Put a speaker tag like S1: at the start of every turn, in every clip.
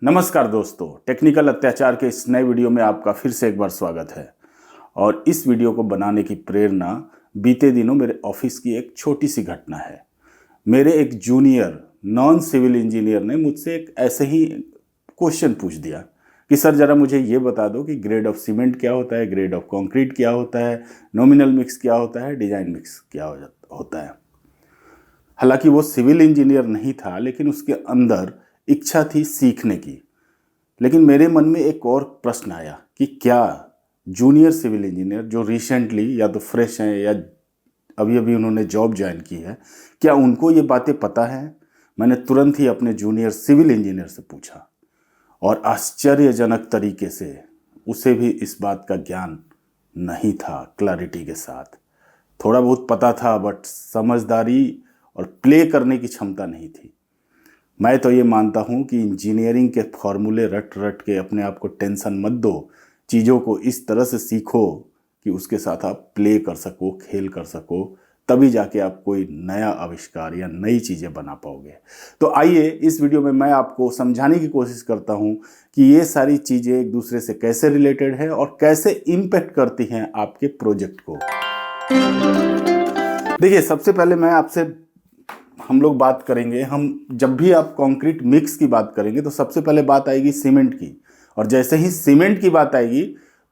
S1: नमस्कार दोस्तों, टेक्निकल अत्याचार के इस नए वीडियो में आपका फिर से एक बार स्वागत है। और इस वीडियो को बनाने की प्रेरणा बीते दिनों मेरे ऑफिस की एक छोटी सी घटना है। मेरे एक जूनियर नॉन सिविल इंजीनियर ने मुझसे एक ऐसे ही क्वेश्चन पूछ दिया कि सर ज़रा मुझे ये बता दो कि ग्रेड ऑफ सीमेंट क्या होता है, ग्रेड ऑफ कंक्रीट क्या होता है, नॉमिनल मिक्स क्या होता है, डिजाइन मिक्स क्या होता है। हालांकि वो सिविल इंजीनियर नहीं था, लेकिन उसके अंदर इच्छा थी सीखने की। लेकिन मेरे मन में एक और प्रश्न आया कि क्या जूनियर सिविल इंजीनियर जो रिसेंटली या तो फ्रेश हैं या अभी अभी उन्होंने जॉब ज्वाइन की है, क्या उनको ये बातें पता है। मैंने तुरंत ही अपने जूनियर सिविल इंजीनियर से पूछा और आश्चर्यजनक तरीके से उसे भी इस बात का ज्ञान नहीं था। क्लैरिटी के साथ थोड़ा बहुत पता था, बट समझदारी और प्ले करने की क्षमता नहीं थी। मैं तो ये मानता हूँ कि इंजीनियरिंग के फॉर्मूले रट रट के अपने आप को टेंशन मत दो। चीज़ों को इस तरह से सीखो कि उसके साथ आप प्ले कर सको, खेल कर सको, तभी जाके आप कोई नया आविष्कार या नई चीज़ें बना पाओगे। तो आइए इस वीडियो में मैं आपको समझाने की कोशिश करता हूँ कि ये सारी चीज़ें एक दूसरे से कैसे रिलेटेड है और कैसे इम्पैक्ट करती हैं आपके प्रोजेक्ट को। देखिए, सबसे पहले मैं आपसे हम लोग बात करेंगे, हम जब भी आप कंक्रीट मिक्स की बात करेंगे तो सबसे पहले बात आएगी सीमेंट की। और जैसे ही सीमेंट की बात आएगी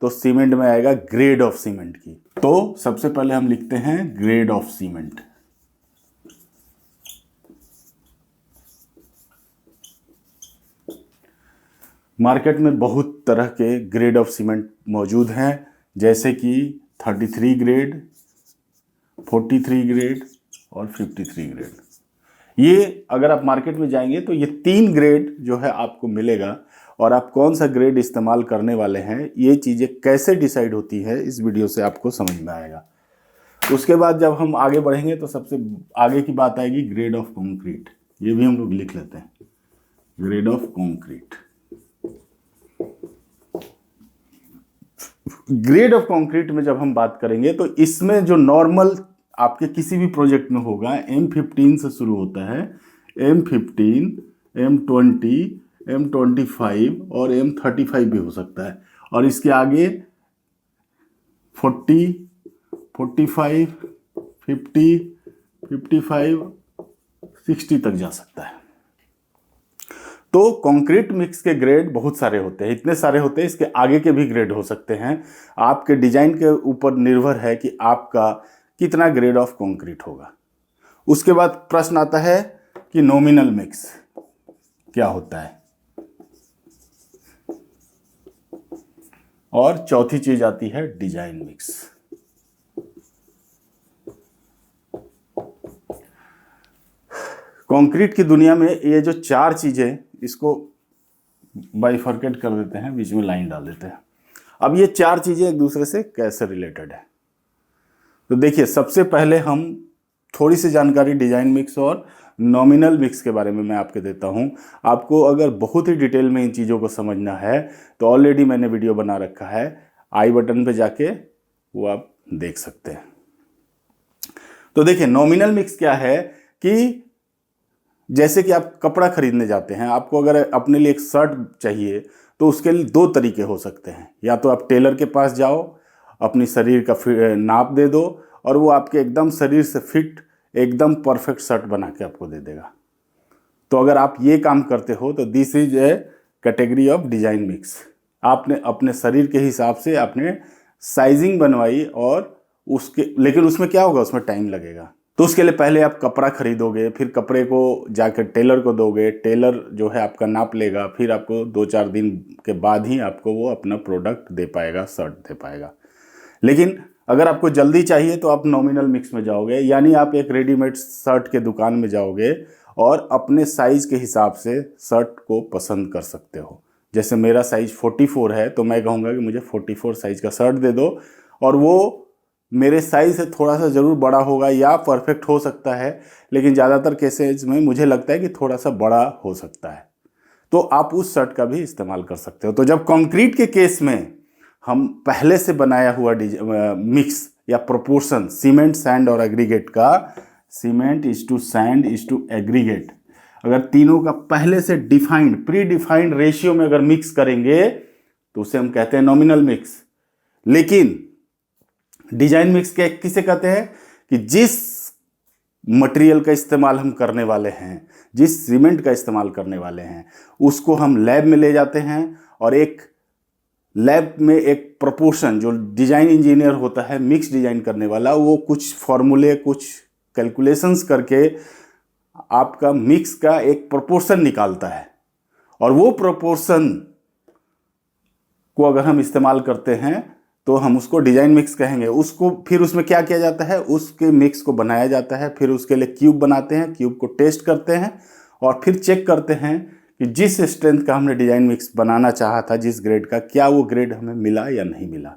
S1: तो सीमेंट में आएगा ग्रेड ऑफ सीमेंट की। तो सबसे पहले हम लिखते हैं ग्रेड ऑफ सीमेंट। मार्केट में बहुत तरह के ग्रेड ऑफ सीमेंट मौजूद हैं, जैसे कि 33 ग्रेड, 43 ग्रेड और 53 ग्रेड। ये अगर आप मार्केट में जाएंगे तो ये 3 ग्रेड जो है आपको मिलेगा। और आप कौन सा ग्रेड इस्तेमाल करने वाले हैं, ये चीज़ें कैसे डिसाइड होती है, इस वीडियो से आपको समझ में आएगा। उसके बाद जब हम आगे बढ़ेंगे तो सबसे आगे की बात आएगी ग्रेड ऑफ कंक्रीट। ये भी हम लोग लिख लेते हैं, grade of concrete. Grade of concrete में जब हम बात करेंगे तो इसमें जो नॉर्मल आपके किसी भी प्रोजेक्ट में होगा, M15 से शुरू होता है। M15, M20, M25 और M35 भी हो सकता है। और इसके आगे 40, 45, 50, 55, 60 तक जा सकता है। तो कंक्रीट मिक्स के ग्रेड बहुत सारे होते हैं, इतने सारे होते हैं, इसके आगे के भी ग्रेड हो सकते हैं। आपके डिजाइन के ऊपर निर्भर है कि आपका कितना ग्रेड ऑफ कंक्रीट होगा। उसके बाद प्रश्न आता है कि नॉमिनल मिक्स क्या होता है। और चौथी चीज आती है डिजाइन मिक्स। कंक्रीट की दुनिया में ये जो 4 चीजें, इसको बाइफरकेट कर देते हैं, बीच में लाइन डाल देते हैं। अब ये 4 चीजें एक दूसरे से कैसे रिलेटेड है, तो देखिए, सबसे पहले हम थोड़ी सी जानकारी डिजाइन मिक्स और नॉमिनल मिक्स के बारे में मैं आपको देता हूं। आपको अगर बहुत ही डिटेल में इन चीज़ों को समझना है तो ऑलरेडी मैंने वीडियो बना रखा है, आई बटन पे जाके वो आप देख सकते हैं। तो देखिए, नॉमिनल मिक्स क्या है कि जैसे कि आप कपड़ा खरीदने जाते हैं, आपको अगर अपने लिए एक शर्ट चाहिए तो उसके लिए 2 तरीके हो सकते हैं। या तो आप टेलर के पास जाओ, अपनी शरीर का नाप दे दो और वो आपके एकदम शरीर से फिट एकदम परफेक्ट शर्ट बना के आपको दे देगा। तो अगर आप ये काम करते हो तो this is A category of design mix. आपने अपने शरीर के हिसाब से आपने साइजिंग बनवाई और लेकिन उसमें क्या होगा, उसमें टाइम लगेगा। तो उसके लिए पहले आप कपड़ा खरीदोगे, फिर कपड़े को जाकर टेलर को दोगे, टेलर जो है आपका नाप लेगा, फिर आपको 2-4 दिन के बाद ही आपको वो अपना प्रोडक्ट दे पाएगा, शर्ट दे पाएगा। लेकिन अगर आपको जल्दी चाहिए तो आप नॉमिनल मिक्स में जाओगे, यानी आप एक रेडीमेड शर्ट के दुकान में जाओगे और अपने साइज के हिसाब से शर्ट को पसंद कर सकते हो। जैसे मेरा साइज 44 है तो मैं कहूँगा कि मुझे 44 साइज का शर्ट दे दो, और वो मेरे साइज से थोड़ा सा ज़रूर बड़ा होगा या परफेक्ट हो सकता है, लेकिन ज़्यादातर केसेज में मुझे लगता है कि थोड़ा सा बड़ा हो सकता है। तो आप उस शर्ट का भी इस्तेमाल कर सकते हो। तो जब कंक्रीट के केस में हम पहले से बनाया हुआ मिक्स या प्रोपोर्शन सीमेंट, सैंड और एग्रीगेट का, cement is to sand is to aggregate, अगर तीनों का पहले से डिफाइंड प्री डिफाइंड रेशियो में अगर मिक्स करेंगे तो उसे हम कहते हैं नॉमिनल मिक्स। लेकिन डिजाइन मिक्स के किसे कहते हैं कि जिस मटेरियल का इस्तेमाल हम करने वाले हैं, जिस सीमेंट का इस्तेमाल करने वाले हैं, उसको हम लैब में ले जाते हैं और एक लैब में एक प्रोपोर्शन, जो डिजाइन इंजीनियर होता है मिक्स डिजाइन करने वाला, वो कुछ फॉर्मूले कुछ कैलकुलेशंस करके आपका मिक्स का एक प्रोपोर्शन निकालता है। और वो प्रोपोर्शन को अगर हम इस्तेमाल करते हैं तो हम उसको डिजाइन मिक्स कहेंगे। उसको फिर उसमें क्या किया जाता है, उसके मिक्स को बनाया जाता है, फिर उसके लिए क्यूब बनाते हैं, क्यूब को टेस्ट करते हैं और फिर चेक करते हैं कि जिस स्ट्रेंथ का हमने डिजाइन मिक्स बनाना चाहा था, जिस ग्रेड का, क्या वो ग्रेड हमें मिला या नहीं मिला।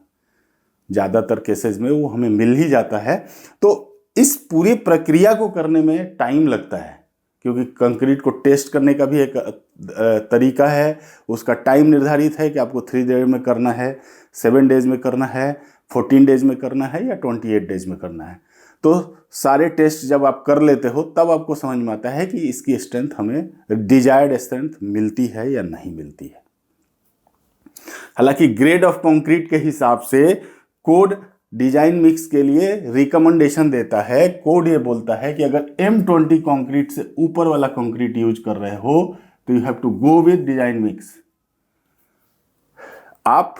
S1: ज़्यादातर केसेस में वो हमें मिल ही जाता है। तो इस पूरी प्रक्रिया को करने में टाइम लगता है, क्योंकि कंक्रीट को टेस्ट करने का भी एक तरीका है, उसका टाइम निर्धारित है कि आपको 3 डेज में करना है, 7 डेज में करना है, 14 डेज में करना है या 28 डेज में करना है। तो सारे टेस्ट जब आप कर लेते हो तब आपको समझ में आता है कि इसकी स्ट्रेंथ हमें डिजायर्ड स्ट्रेंथ मिलती है या नहीं मिलती है। हालांकि ग्रेड ऑफ कंक्रीट के हिसाब से कोड डिजाइन मिक्स के लिए रिकमेंडेशन देता है। कोड ये बोलता है कि अगर M20 कंक्रीट से ऊपर वाला कंक्रीट यूज कर रहे हो तो you have to go with design mix. आप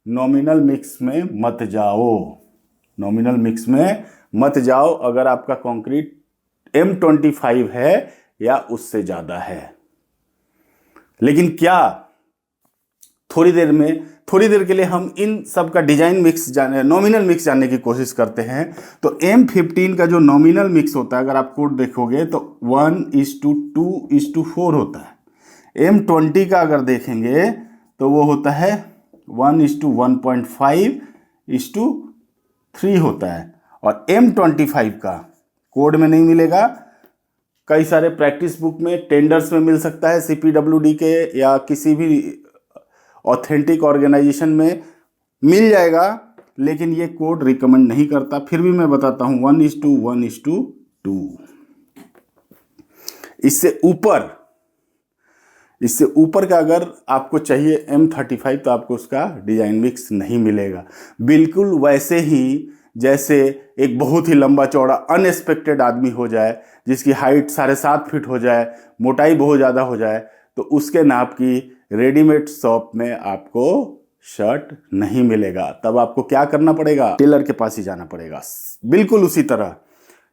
S1: नॉमिनल मिक्स में मत जाओ, नॉमिनल मिक्स में मत जाओ अगर आपका कंक्रीट M25 है या उससे ज्यादा है। लेकिन क्या थोड़ी देर के लिए हम इन सब का डिजाइन मिक्स जाने, नॉमिनल मिक्स जानने की कोशिश करते हैं। तो M15 का जो नॉमिनल मिक्स होता है, अगर आप कोड देखोगे तो 1:2:4 होता है। M20 का अगर देखेंगे तो वो होता है 1:1.5:3 होता है। और M25 का कोड में नहीं मिलेगा, कई सारे प्रैक्टिस बुक में, टेंडर्स में मिल सकता है, CPWD के या किसी भी ऑथेंटिक ऑर्गेनाइजेशन में मिल जाएगा, लेकिन ये कोड रिकमेंड नहीं करता। फिर भी मैं बताता हूं 1:1:2। इससे ऊपर का अगर आपको चाहिए M35 तो आपको उसका डिजाइन मिक्स नहीं मिलेगा। बिल्कुल वैसे ही जैसे एक बहुत ही लंबा चौड़ा अनएक्सपेक्टेड आदमी हो जाए, जिसकी हाइट 7.5 फीट हो जाए, मोटाई बहुत ज़्यादा हो जाए, तो उसके नाप की रेडीमेड शॉप में आपको शर्ट नहीं मिलेगा। तब आपको क्या करना पड़ेगा, टेलर के पास ही जाना पड़ेगा। बिल्कुल उसी तरह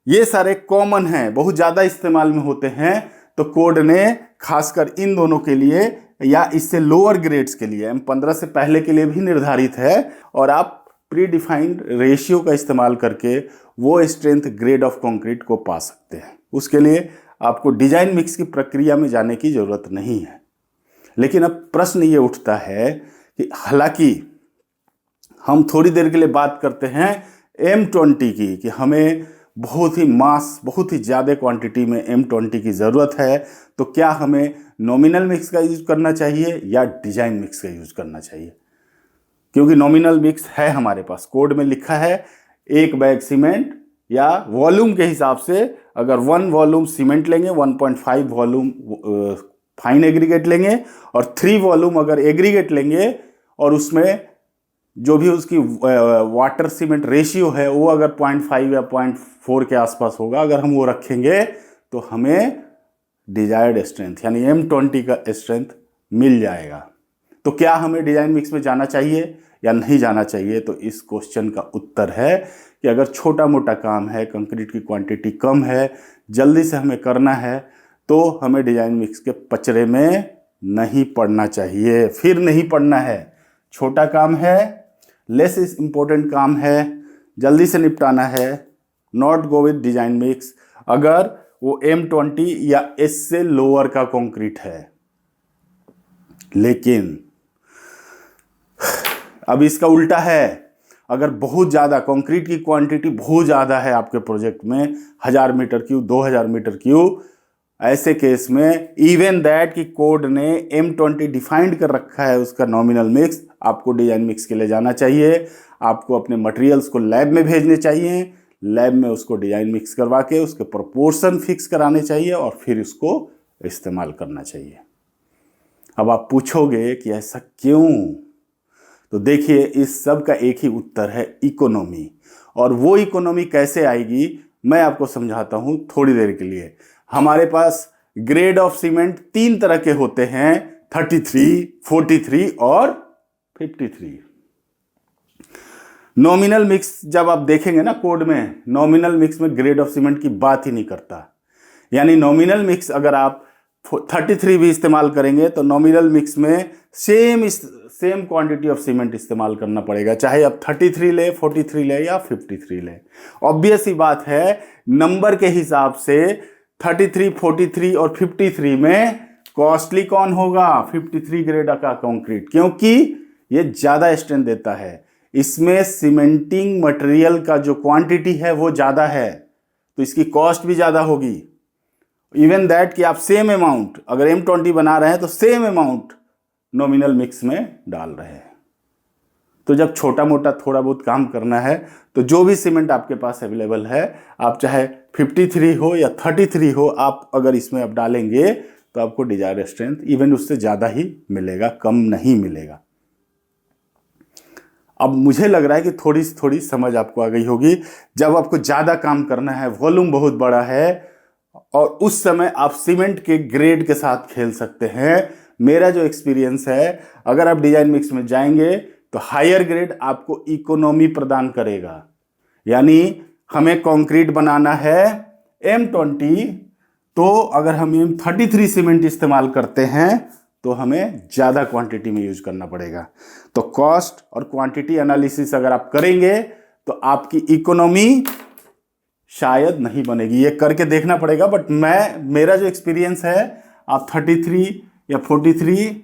S1: ये सारे कॉमन हैं, बहुत ज़्यादा इस्तेमाल में होते हैं। तो कोड ने खासकर इन दोनों के लिए या इससे लोअर ग्रेड्स के लिए, M15 से पहले के लिए भी निर्धारित है। और आप प्री डिफाइंड रेशियो का इस्तेमाल करके वो स्ट्रेंथ ग्रेड ऑफ कंक्रीट को पा सकते हैं। उसके लिए आपको डिजाइन मिक्स की प्रक्रिया में जाने की जरूरत नहीं है। लेकिन अब प्रश्न ये उठता है कि हालांकि हम थोड़ी देर के लिए बात करते हैं M20 की, कि हमें बहुत ही ज़्यादा क्वांटिटी में M20 की ज़रूरत है, तो क्या हमें नॉमिनल मिक्स का यूज करना चाहिए या डिजाइन मिक्स का यूज करना चाहिए? क्योंकि नॉमिनल मिक्स है हमारे पास, कोड में लिखा है 1 बैग सीमेंट या वॉल्यूम के हिसाब से, अगर 1 वॉल्यूम सीमेंट लेंगे, 1.5 वॉल्यूम फाइन एग्रीगेट लेंगे और 3 वॉल्यूम अगर एग्रीगेट लेंगे, और उसमें जो भी उसकी वाटर सीमेंट रेशियो है वो अगर 0.5 या 0.4 के आसपास होगा, अगर हम वो रखेंगे तो हमें डिजायर्ड स्ट्रेंथ यानी M20 का स्ट्रेंथ मिल जाएगा। तो क्या हमें डिजाइन मिक्स में जाना चाहिए या नहीं जाना चाहिए? तो इस क्वेश्चन का उत्तर है कि अगर छोटा मोटा काम है, कंक्रीट की क्वांटिटी कम है, जल्दी से हमें करना है, तो हमें डिजाइन मिक्स के पचड़े में नहीं पड़ना चाहिए। फिर नहीं पड़ना है, छोटा काम है, लेस इम्पोर्टेंट काम है, जल्दी से निपटाना है, not go with design mix अगर वो M20 या इससे लोअर का कंक्रीट है। लेकिन अब इसका उल्टा है, अगर बहुत ज़्यादा कंक्रीट की क्वांटिटी बहुत ज़्यादा है आपके प्रोजेक्ट में, 1000 मीटर क्यूब, 2000 मीटर क्यूब, ऐसे केस में इवन दैट कि कोड ने M20 डिफाइंड कर रखा है उसका नॉमिनल मिक्स, आपको डिजाइन मिक्स के लिए जाना चाहिए। आपको अपने मटेरियल्स को लैब में भेजने चाहिए, लैब में उसको डिजाइन मिक्स करवा के उसके प्रोपोर्शन फिक्स कराने चाहिए और फिर उसको इस्तेमाल करना चाहिए। अब आप पूछोगे कि ऐसा क्यों, तो देखिए इस सब का एक ही उत्तर है, इकोनॉमी। और वो इकोनॉमी कैसे आएगी मैं आपको समझाता हूं थोड़ी देर के लिए। हमारे पास ग्रेड ऑफ सीमेंट 3 तरह के होते हैं, 33, 43 और 53। नॉमिनल मिक्स जब आप देखेंगे ना कोड में, नॉमिनल मिक्स में ग्रेड ऑफ सीमेंट की बात ही नहीं करता। यानी नॉमिनल मिक्स अगर आप 33 भी इस्तेमाल करेंगे तो नॉमिनल मिक्स में सेम क्वांटिटी ऑफ सीमेंट इस्तेमाल करना पड़ेगा, चाहे आप 33 ले, 43 ले या 53 ले। ऑब्वियस ही बात है, नंबर के हिसाब से 33, 43 और 53 में कॉस्टली कौन होगा? 53 ग्रेड का कंक्रीट, क्योंकि ये ज्यादा स्ट्रेंथ देता है। इसमें सीमेंटिंग मटेरियल का जो क्वांटिटी है वो ज्यादा है, तो इसकी कॉस्ट भी ज्यादा होगी। इवन दैट कि आप सेम अमाउंट अगर M20 बना रहे हैं तो सेम अमाउंट नॉमिनल मिक्स में डाल रहे हैं। तो जब छोटा मोटा थोड़ा बहुत काम करना है तो जो भी सीमेंट आपके पास अवेलेबल है, आप चाहे 53 हो या 33 हो, आप अगर इसमें आप डालेंगे तो आपको डिजायर्ड स्ट्रेंथ इवन उससे ज़्यादा ही मिलेगा, कम नहीं मिलेगा। अब मुझे लग रहा है कि थोड़ी थोड़ी समझ आपको आ गई होगी। जब आपको ज़्यादा काम करना है, वॉल्यूम बहुत बड़ा है, और उस समय आप सीमेंट के ग्रेड के साथ खेल सकते हैं। मेरा जो एक्सपीरियंस है, अगर आप डिजाइन मिक्स में जाएंगे तो हायर ग्रेड आपको इकोनॉमी प्रदान करेगा। यानी हमें कंक्रीट बनाना है M20, तो अगर हम M33 सीमेंट इस्तेमाल करते हैं तो हमें ज़्यादा क्वांटिटी में यूज करना पड़ेगा। तो कॉस्ट और क्वांटिटी एनालिसिस अगर आप करेंगे तो आपकी इकोनॉमी शायद नहीं बनेगी, ये करके देखना पड़ेगा। बट मेरा जो एक्सपीरियंस है, आप 33 या 43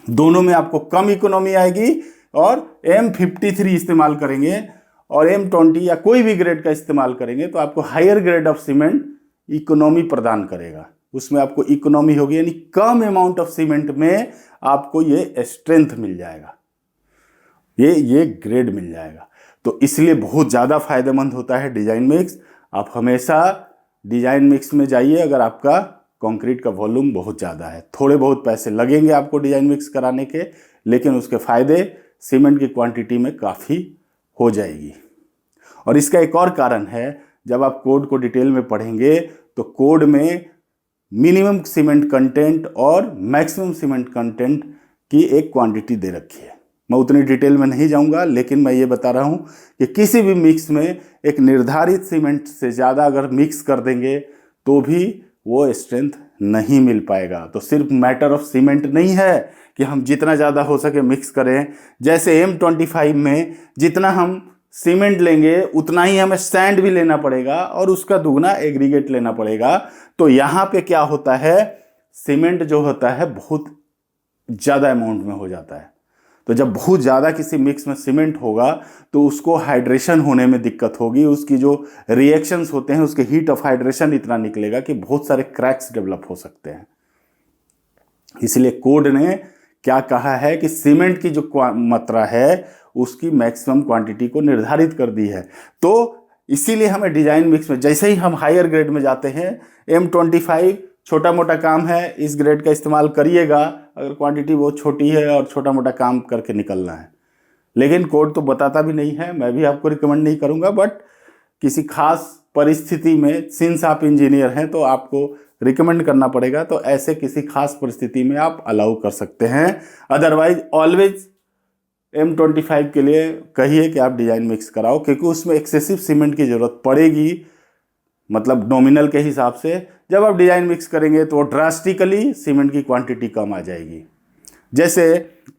S1: दोनों में आपको कम इकोनॉमी आएगी, और M53 इस्तेमाल करेंगे और M20 या कोई भी ग्रेड का इस्तेमाल करेंगे तो आपको higher grade of cement economy प्रदान करेगा। उसमें आपको इकोनॉमी होगी, यानी कम अमाउंट ऑफ सीमेंट में आपको ये स्ट्रेंथ मिल जाएगा, ये ग्रेड मिल जाएगा। तो इसलिए बहुत ज़्यादा फायदेमंद होता है डिजाइन मिक्स। आप हमेशा डिजाइन मिक्स में जाइए अगर आपका कंक्रीट का वॉल्यूम बहुत ज़्यादा है। थोड़े बहुत पैसे लगेंगे आपको डिजाइन मिक्स कराने के, लेकिन उसके फायदे सीमेंट की क्वांटिटी में काफ़ी हो जाएगी। और इसका एक और कारण है, जब आप कोड को डिटेल में पढ़ेंगे तो कोड में मिनिमम सीमेंट कंटेंट और मैक्सिमम सीमेंट कंटेंट की एक क्वांटिटी दे रखी है। मैं उतनी डिटेल में नहीं जाऊंगा, लेकिन मैं ये बता रहा हूं कि किसी भी मिक्स में एक निर्धारित सीमेंट से ज़्यादा अगर मिक्स कर देंगे तो भी वो स्ट्रेंथ नहीं मिल पाएगा। तो सिर्फ मैटर ऑफ सीमेंट नहीं है कि हम जितना ज़्यादा हो सके मिक्स करें। जैसे M25 में जितना हम सीमेंट लेंगे उतना ही हमें सैंड भी लेना पड़ेगा और उसका दुगना एग्रीगेट लेना पड़ेगा। तो यहाँ पे क्या होता है, सीमेंट जो होता है बहुत ज़्यादा अमाउंट में हो जाता है। तो जब बहुत ज़्यादा किसी मिक्स में सीमेंट होगा तो उसको हाइड्रेशन होने में दिक्कत होगी। उसकी जो रिएक्शंस होते हैं, उसके हीट ऑफ हाइड्रेशन इतना निकलेगा कि बहुत सारे क्रैक्स डेवलप हो सकते हैं। इसलिए कोड ने क्या कहा है कि सीमेंट की जो मात्रा है उसकी मैक्सिमम क्वांटिटी को निर्धारित कर दी है। तो इसीलिए हमें डिजाइन मिक्स में जैसे ही हम हायर ग्रेड में जाते हैं, M25 छोटा मोटा काम है, इस ग्रेड का इस्तेमाल करिएगा अगर क्वांटिटी बहुत छोटी है और छोटा मोटा काम करके निकलना है। लेकिन कोड तो बताता भी नहीं है, मैं भी आपको रिकमेंड नहीं करूंगा, बट किसी खास परिस्थिति में, सिंस आप इंजीनियर हैं तो आपको रिकमेंड करना पड़ेगा। तो ऐसे किसी खास परिस्थिति में आप अलाउ कर सकते हैं। अदरवाइज ऑलवेज M25 के लिए कहिए कि आप डिजाइन मिक्स कराओ, क्योंकि उसमें एक्सेसिव सीमेंट की जरूरत पड़ेगी। मतलब नॉमिनल के हिसाब से जब आप डिजाइन मिक्स करेंगे तो ड्रास्टिकली सीमेंट की क्वांटिटी कम आ जाएगी। जैसे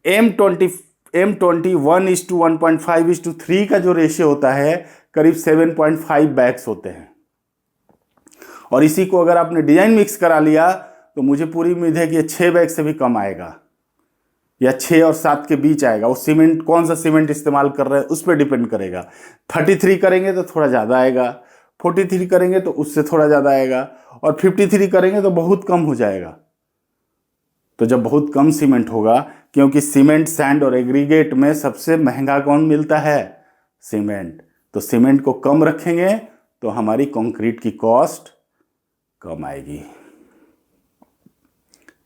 S1: M20 1:1.5:3 का जो रेशियो होता है, करीब 7.5 बैग्स होते हैं। और इसी को अगर आपने डिजाइन मिक्स करा लिया तो मुझे पूरी उम्मीद है कि ये 6 बैग से भी कम आएगा, या 6 और 7 के बीच आएगा। वो सीमेंट कौन सा सीमेंट इस्तेमाल कर रहे हैं उस पर डिपेंड करेगा। 33 करेंगे तो थोड़ा ज़्यादा आएगा, 43 करेंगे तो उससे थोड़ा ज़्यादा आएगा, और 53 करेंगे तो बहुत कम हो जाएगा। तो जब बहुत कम सीमेंट होगा, क्योंकि सीमेंट, सैंड और एग्रीगेट में सबसे महंगा कौन मिलता है? सीमेंट। तो सीमेंट को कम रखेंगे तो हमारी कंक्रीट की कॉस्ट कम आएगी।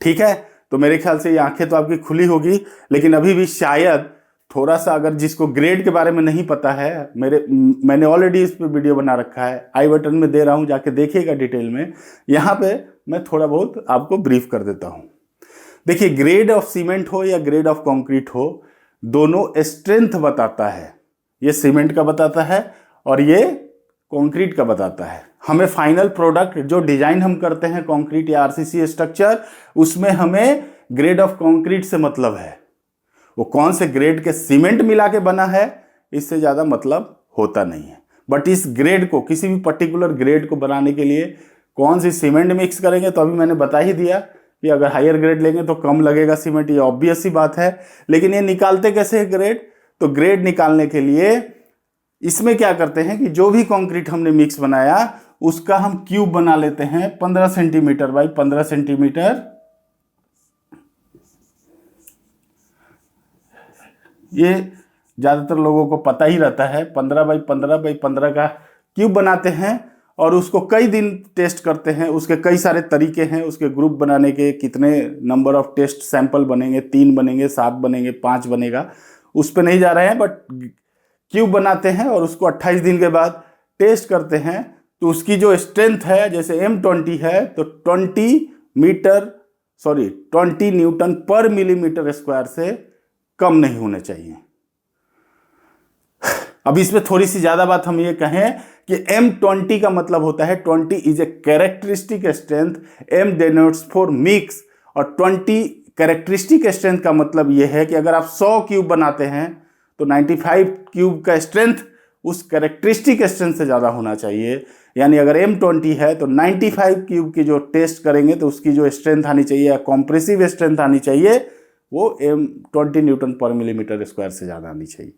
S1: ठीक है, तो मेरे ख्याल से ये आंखें तो आपकी खुली होगी, लेकिन अभी भी शायद थोड़ा सा, अगर जिसको ग्रेड के बारे में नहीं पता है, मैंने ऑलरेडी इस पे वीडियो बना रखा है, आई बटन में दे रहा हूँ, जाके देखिएगा डिटेल में। यहाँ पे मैं थोड़ा बहुत आपको ब्रीफ कर देता हूँ। देखिए, ग्रेड ऑफ सीमेंट हो या ग्रेड ऑफ कंक्रीट हो, दोनों स्ट्रेंथ बताता है। ये सीमेंट का बताता है और ये कंक्रीट का बताता है। हमें फाइनल प्रोडक्ट जो डिजाइन हम करते हैं कंक्रीट या आरसीसी स्ट्रक्चर, उसमें हमें ग्रेड ऑफ कंक्रीट से मतलब है। वो कौन से ग्रेड के सीमेंट मिला के बना है, इससे ज़्यादा मतलब होता नहीं है। बट इस ग्रेड को, किसी भी पर्टिकुलर ग्रेड को बनाने के लिए कौन सी सीमेंट मिक्स करेंगे, तो अभी मैंने बता ही दिया कि अगर हायर ग्रेड लेंगे तो कम लगेगा सीमेंट, ये ऑब्वियस सी बात है। लेकिन ये निकालते कैसे है ग्रेड? तो ग्रेड निकालने के लिए इसमें क्या करते हैं कि जो भी कंक्रीट हमने मिक्स बनाया उसका हम क्यूब बना लेते हैं 15 सेंटीमीटर बाई 15 सेंटीमीटर। ये ज़्यादातर लोगों को पता ही रहता है, 15 बाई 15 बाई 15 का क्यूब बनाते हैं और उसको कई दिन टेस्ट करते हैं। उसके कई सारे तरीके हैं उसके ग्रुप बनाने के, कितने नंबर ऑफ टेस्ट सैंपल बनेंगे, 3 बनेंगे, 7 बनेंगे, 5 बनेगा, उस पर नहीं जा रहे हैं। बट क्यूब बनाते हैं और उसको 28 दिन के बाद टेस्ट करते हैं, तो उसकी जो स्ट्रेंथ है, जैसे M20 है तो 20 न्यूटन पर मिलीमीटर स्क्वायर से कम नहीं होने चाहिए। अब इसमें थोड़ी सी ज्यादा बात हम ये कहें कि M20 का मतलब होता है 20 is a characteristic strength, M denotes for mix, और 20 कैरेक्टरिस्टिक स्ट्रेंथ का मतलब ये है कि अगर आप 100 क्यूब बनाते हैं तो 95 क्यूब का स्ट्रेंथ उस कैरेक्टरिस्टिक स्ट्रेंथ से ज़्यादा होना चाहिए। यानी अगर M20 है तो 95 क्यूब की जो टेस्ट करेंगे तो उसकी जो स्ट्रेंथ आनी चाहिए या कॉम्प्रेसिव स्ट्रेंथ आनी चाहिए, वो M20 न्यूटन पर मिलीमीटर स्क्वायर से ज़्यादा आनी चाहिए।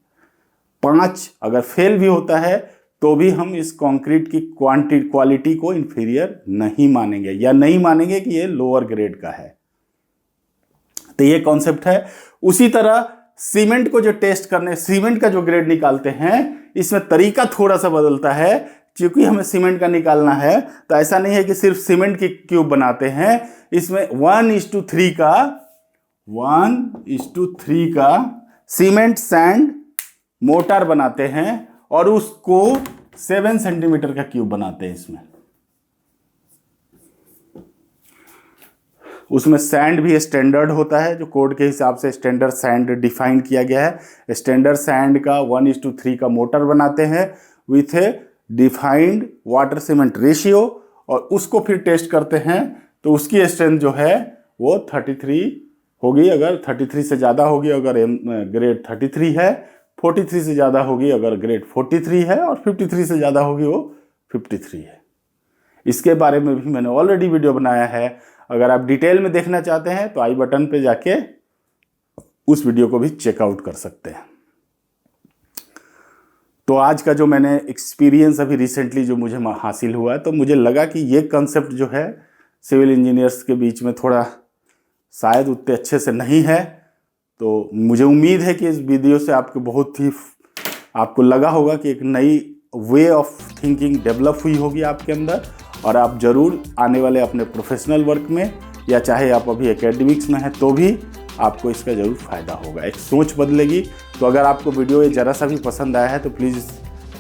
S1: 5 अगर फेल भी होता है तो भी हम इस कंक्रीट की क्वालिटी को इंफीरियर नहीं मानेंगे, या नहीं मानेंगे कि ये लोअर ग्रेड का है। तो ये कॉन्सेप्ट है। उसी तरह सीमेंट को जो टेस्ट करने, सीमेंट का जो ग्रेड निकालते हैं, इसमें तरीका थोड़ा सा बदलता है। क्योंकि हमें सीमेंट का निकालना है तो ऐसा नहीं है कि सिर्फ सीमेंट की क्यूब बनाते हैं, इसमें 1:3 का सीमेंट सैंड मोटार बनाते हैं और उसको 7 सेंटीमीटर का क्यूब बनाते हैं। उसमें सैंड भी स्टैंडर्ड होता है, जो कोड के हिसाब से स्टैंडर्ड सैंड डिफाइन किया गया है। स्टैंडर्ड सैंड का 1:3 का मोटर बनाते हैं with A defined water cement ratio, और उसको फिर टेस्ट करते हैं तो उसकी स्ट्रेंथ जो है वो 33 होगी अगर 33 से ज़्यादा होगी अगर ग्रेड 33 है, 43 से ज़्यादा होगी अगर ग्रेड 43 है, और 53 से ज़्यादा होगी वो 53 है। इसके बारे में भी मैंने ऑलरेडी वीडियो बनाया है। अगर आप डिटेल में देखना चाहते हैं तो आई बटन पे जाके उस वीडियो को भी चेकआउट कर सकते हैं। तो आज का जो मैंने एक्सपीरियंस अभी रिसेंटली जो मुझे हासिल हुआ है, तो मुझे लगा कि ये कंसेप्ट जो है सिविल इंजीनियर्स के बीच में थोड़ा शायद उतने अच्छे से नहीं है। तो मुझे उम्मीद है कि इस वीडियो से आपको लगा होगा कि एक नई वे ऑफ थिंकिंग डेवलप हुई होगी आपके अंदर, और आप ज़रूर आने वाले अपने प्रोफेशनल वर्क में, या चाहे आप अभी एकेडमिक्स में हैं तो भी आपको इसका ज़रूर फ़ायदा होगा, एक सोच बदलेगी। तो अगर आपको वीडियो ये ज़रा सा भी पसंद आया है तो प्लीज़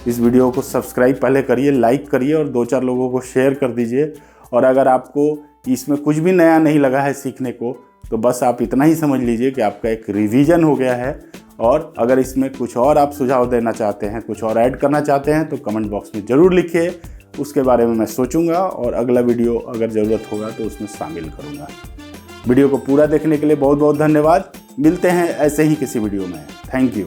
S1: इस वीडियो को सब्सक्राइब पहले करिए, लाइक करिए और 2-4 लोगों को शेयर कर दीजिए। और अगर आपको इसमें कुछ भी नया नहीं लगा है सीखने को, तो बस आप इतना ही समझ लीजिए कि आपका एक रिवीजन हो गया है। और अगर इसमें कुछ और आप सुझाव देना चाहते हैं, कुछ और ऐड करना चाहते हैं, तो कमेंट बॉक्स में ज़रूर लिखिए, उसके बारे में मैं सोचूंगा और अगला वीडियो अगर ज़रूरत होगा तो उसमें शामिल करूंगा। वीडियो को पूरा देखने के लिए बहुत बहुत धन्यवाद। मिलते हैं ऐसे ही किसी वीडियो में। Thank you.